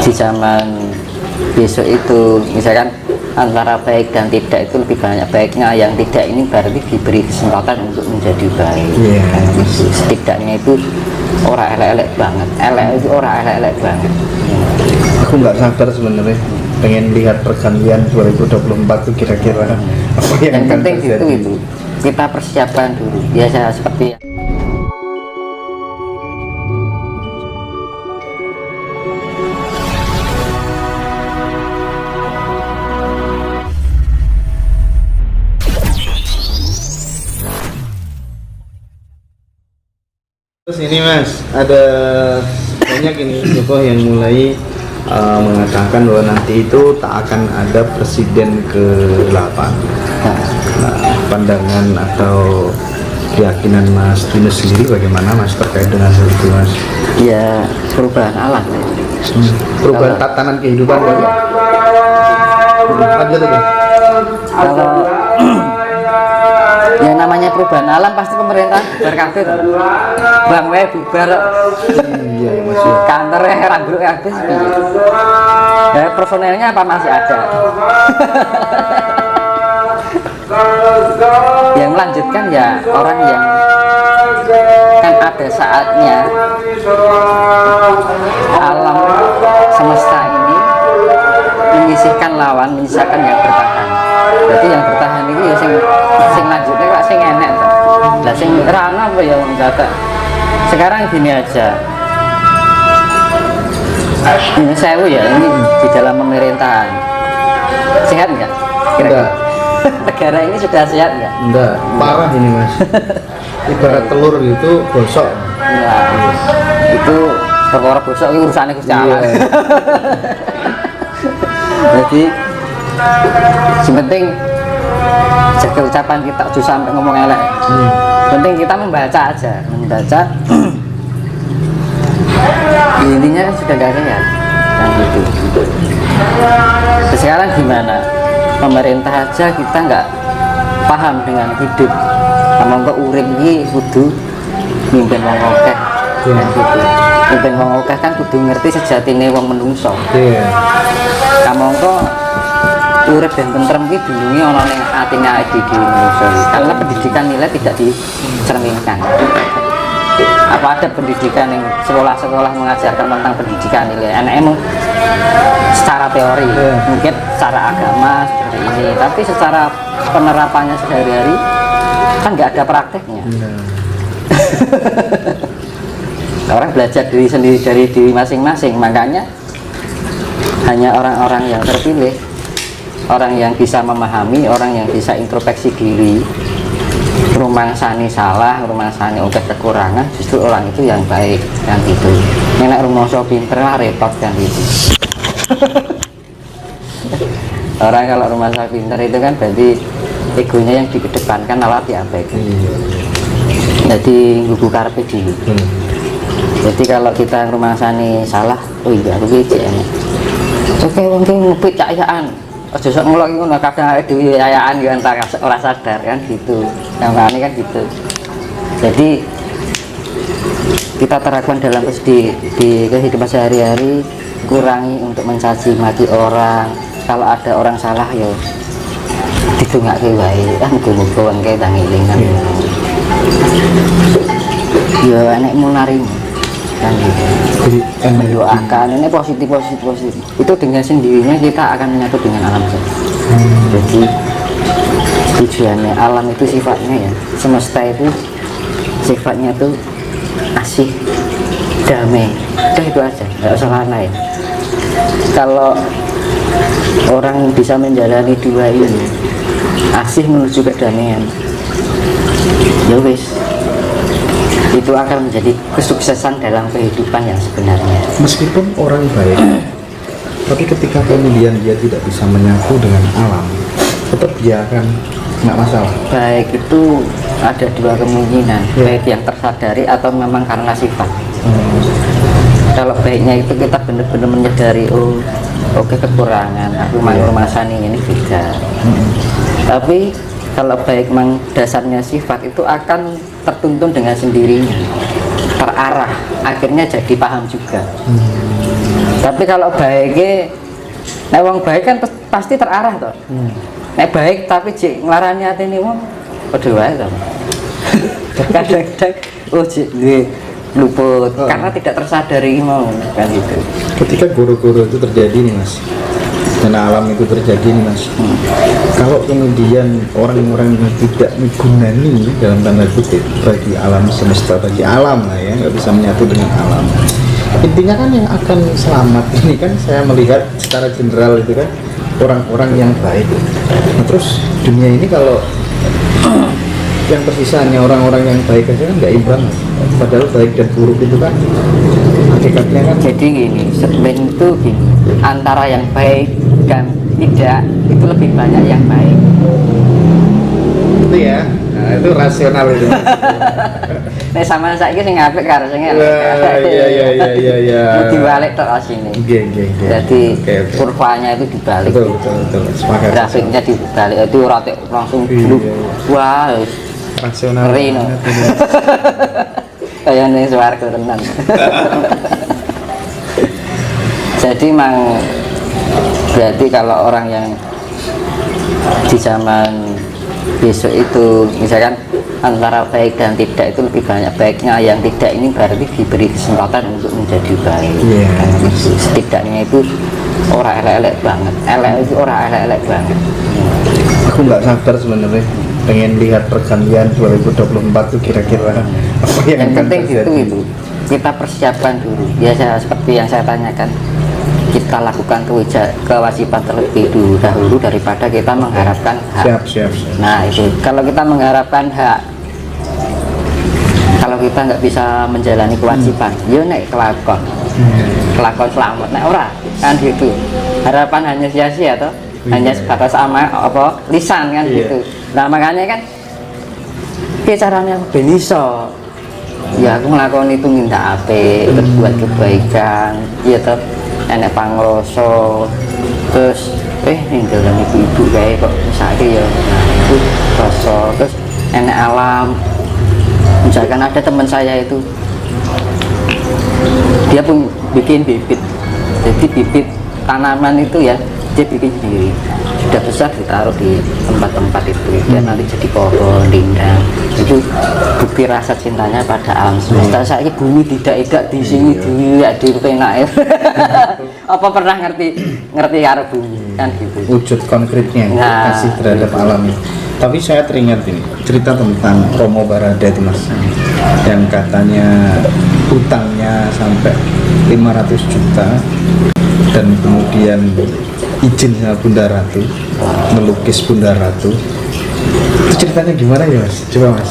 di zaman besok itu misalkan antara baik dan tidak itu lebih banyak baiknya, yang tidak ini berarti diberi kesempatan untuk menjadi baik. Setidaknya itu orang elek-elek banget, elek itu orang elek-elek banget. Aku nggak sabar sebenarnya pengen lihat pergantian 2024 itu kira-kira apa yang akan penting terjadi. itu kita persiapkan dulu biasa seperti Terus ini Mas, ada banyak ini tokoh yang mulai mengatakan bahwa nanti itu tak akan ada presiden ke-8. Nah, pandangan atau keyakinan Mas Yunus sendiri bagaimana Mas terkait dengan hal itu Mas? ya perubahan alam. Perubahan tatanan kehidupan kan? Lanjut aja. Kalau yang namanya perubahan alam pasti pemerintah berkafir, bang bubar, Iya Mas ya. kantornya rambut habis, ya personelnya apa masih ada. Yang melanjutkan ya orang yang kan ada saatnya alam semesta ini menyisihkan lawan, menyisakan yang bertahan. Berarti yang bertahan ini ya sing lanjutnya kok sing enek toh. Lah sing rana apa ya wong kata. Sekarang gini aja. Ini saya ya ini di dalam pemerintahan. Sehat enggak? Enggak. Negara ini sudah sehat enggak? Enggak, parah ini Mas. Ibarat telur itu gosok. Nah, itu perkara bosok itu urusannya Gusti Allah. Jadi yang penting jaga ucapan kita, jangan sampai ngomong elek. Penting kita membaca aja, membaca. Intinya sudah gak sehat, yang gitu. Sekarang gimana? Pemerintah aja kita nggak paham dengan hidup. Ngomong ke urip iki kudu mimpin wong akeh. Kan gitu. Mimpin wong akeh kan kudu ngerti sejatine wong menungso. Iya. Kamangka urip dan tentrem iki dulunge ana ning atine awake dhewe menungso. Karena pendidikan nilai tidak dicerminkan. Apa ada pendidikan yang sekolah-sekolah mengajarkan tentang pendidikan nilai? Emang secara teori, mungkin secara agama seperti ini, tapi secara penerapannya sehari-hari kan nggak ada prakteknya. Orang belajar diri sendiri dari diri masing-masing, makanya hanya orang-orang yang terpilih, orang yang bisa memahami, orang yang bisa introspeksi diri, rumangsani salah, rumangsani oke kekurangan, justru orang itu yang baik kan gitu. Nek rumangsa pinter lah repot kan gitu. Orang kalau rumangsa pinter itu kan berarti egonya yang dikedepankan malah diabaikan. Jadi gugu karepe dhewe. Jadi kalau kita rumangsani salah, oh iya aku iki enak. Oke wong ki ngupit cayaan. Aja sok ngulak ngono kadang awake dhewe yayaan yo entar ora sadar kan gitu. Namanya kan gitu. Jadi kita terapkan dalam di kehidupan sehari-hari, kurangi untuk mencaci maki orang. Kalau ada orang salah yo didongake wae. Muga-muga wong kae ndang elingan. Yo enekmu narimu. Kan gitu. Jadi Mendoakan ini positif. Itu dengan sendirinya kita akan menyatu dengan alam saja. Jadi tujuannya alam itu sifatnya ya, semesta itu sifatnya tuh asih, damai. Udah itu aja, nggak usah lain. Kalau orang bisa menjalani dua ini, asih menuju kedamaian, ya wis, itu akan menjadi kesuksesan dalam kehidupan yang sebenarnya. meskipun orang baik, tapi ketika kemudian dia tidak bisa menyatu dengan alam, tetap dia akan nggak masalah. Baik itu ada dua kemungkinan, baik yang tersadari atau memang karena sifat. Kalau baiknya itu kita benar-benar menyadari, oh oke kekurangan, aku mau masani ini beda. Tapi kalau baik memang dasarnya sifat itu akan tertuntun dengan sendirinya, terarah, akhirnya jadi paham juga. Tapi kalau baiknya, nek wong baik kan pasti terarah toh. Nek baik tapi jek nglarani atine wong padha wae toh. Kadang-kadang jek luput karena tidak tersadari mau kan gitu. Ketika guru-guru itu terjadi nih mas, bencana alam itu terjadi nih mas, kalau kemudian orang-orang yang tidak menggunani dalam tanda kutip bagi alam semesta, bagi alam lah ya, nggak bisa menyatu dengan alam, intinya kan yang akan selamat ini kan saya melihat secara general itu kan orang-orang yang baik. Nah, terus dunia ini kalau yang tersisa hanya orang-orang yang baik aja kan nggak imbang, padahal baik dan buruk itu kan hakikatnya kan. Jadi gini, sebenarnya itu gini, antara yang baik dan tidak itu lebih banyak yang baik. Itu ya, nah, itu rasional itu. Nek sama saiki sing apik karo sing elek. Iya. Dibalik tok sini. Nggih. Jadi Oke. kurvanya itu dibalik. Betul. Sepakat. Grafiknya dibalik itu rata langsung Iya. bluk. Wah, Rasional. ngeri no. Kayak nih swarga tenan. Jadi mang berarti kalau orang yang di zaman besok itu misalkan antara baik dan tidak itu lebih banyak baiknya, yang tidak ini berarti diberi kesempatan untuk menjadi baik. Setidaknya itu orang elek-elek banget, elek itu orang elek-elek banget. Aku nggak sabar sebenarnya pengen lihat pergantian 2024 tuh kira-kira apa Yang yang akan penting terjadi. itu kita persiapkan dulu. Biasa seperti yang saya tanyakan, kita lakukan kewajiban terlebih dahulu daripada kita mengharapkan hak. Siap. Nah itu kalau kita mengharapkan hak, kalau kita nggak bisa menjalani kewajiban, yo nek kelakon selamat, nek ora kan gitu. Harapan hanya sia-sia toh, hanya sebatas apa lisan kan gitu. Nah makanya kan caranya ben iso. Ya aku ngelakuin itu minta apik, berbuat kebaikan, ya toh enek pangroso, terus ninggalin ibu-ibu kayak kok misalnya ya, nah itu rasa, terus enek alam. Misalkan ada teman saya itu dia pun bikin bibit, jadi bibit tanaman itu ya dia bikin sendiri, sudah besar ditaruh di tempat-tempat itu dan nanti jadi pohon rindang. Itu bukti rasa cintanya pada alam semesta. Saya bumi tidak di sini tidak di penak. Apa pernah ngerti karo bumi kan gitu, Wujud konkretnya Nah, kasih terhadap alam. Tapi saya teringat ini cerita tentang Romo Barada itu mas, yang katanya utangnya sampai 500 juta dan kemudian izin sama Bunda Ratu melukis Bunda Ratu. Itu ceritanya gimana ya mas? Coba mas.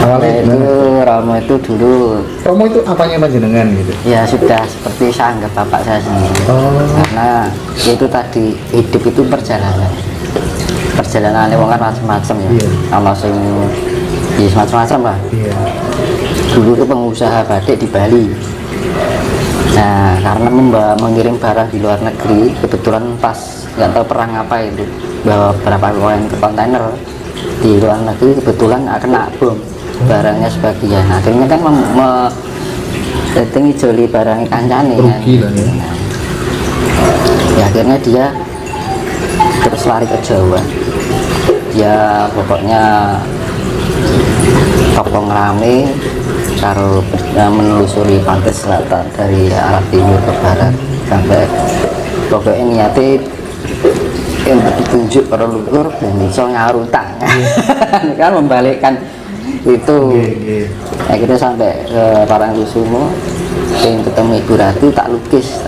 Awalnya itu gimana? Romo itu dulu Romo itu apanya panjenengan gitu? ya sudah seperti saya anggap bapak saya sendiri. Karena itu tadi hidup itu perjalanan wong kan macam-macam ya. Iya. Kalau sing ya macam-macam lah. Iya. Dulu itu pengusaha batik di Bali. Nah karena mengirim barang di luar negeri, kebetulan pas nggak tahu perang apa itu, bawa berapa koin ke kontainer di luar negeri, kebetulan kena bom barangnya sebagian. Akhirnya kan datangi joli barang kancane kan. Rugi lah ya. Ya akhirnya dia terus lari ke Jawa. Ya pokoknya toko ngerame karo menelusuri pantai selatan dari arah timur ke barat sampai pokoknya niatnya yang ditunjuk para luhur dan bisa nyarutang kan membalikkan itu. Akhirnya sampai ke Parangkusumo pengen ketemu Ibu Ratu, tak lukis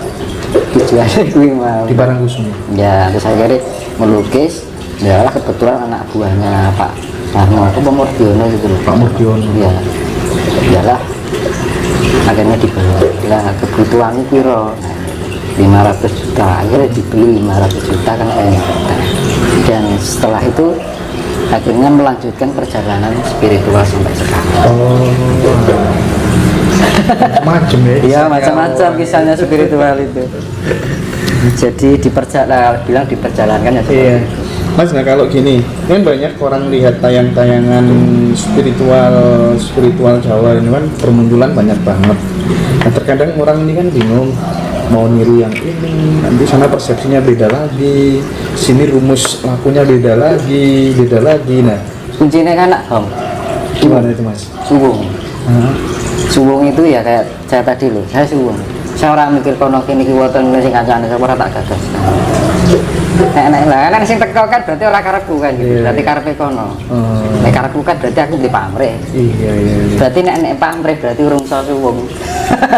tujuannya gue mau Di Parangkusumo. ya, terus akhirnya melukis ya lah kebetulan anak buahnya Pak Sarno, Pak Murdiono gitu loh. Pak Murdiono. Ya iyalah akhirnya dibawa lah kebutuhannya piro 500 juta, akhirnya dibeli 500 juta kan dan setelah itu akhirnya melanjutkan perjalanan spiritual sampai sekarang. Macam ya. Iya macam-macam kisahnya spiritual itu. Jadi bilang diperjalankan ya seperti Iya. itu. Mas, nah kalau gini, kan banyak orang lihat tayang-tayangan spiritual Jawa ini kan bermunculan banyak banget. Nah terkadang orang ini kan bingung, mau niru yang ini, nanti sana persepsinya beda lagi, sini rumus lakunya beda lagi. Nah, kuncinya kan nak Hong, gimana itu Mas? suwung. Hah? Suwung itu ya kayak saya tadi loh, saya suwung. Saya orang mikir kono kini kiwoten sing kancane saya ora tak gagas. Nek lah kan sing teko kan berarti ora karepku kan gitu. Iya, Berarti iya. karepe kono. Nek karepku kan berarti aku di pamrih. Iya. Berarti nek pamrih berarti urung iso suwung.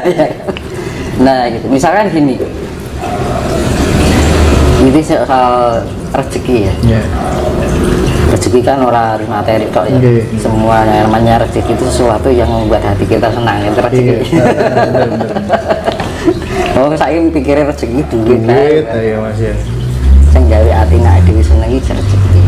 Ya kan? Nah gitu. Misalkan gini. Ini soal rezeki ya. Iya. Rezeki kan orang materi tok ya. Iya. Semua yang namanya rezeki itu sesuatu yang membuat hati kita senang, itu rezeki. Iya. Bener. Oh, saya pikirnya rezeki duit. Duit, ya Mas ya. Sing gawe ati nek dhewe seneng iki rezeki.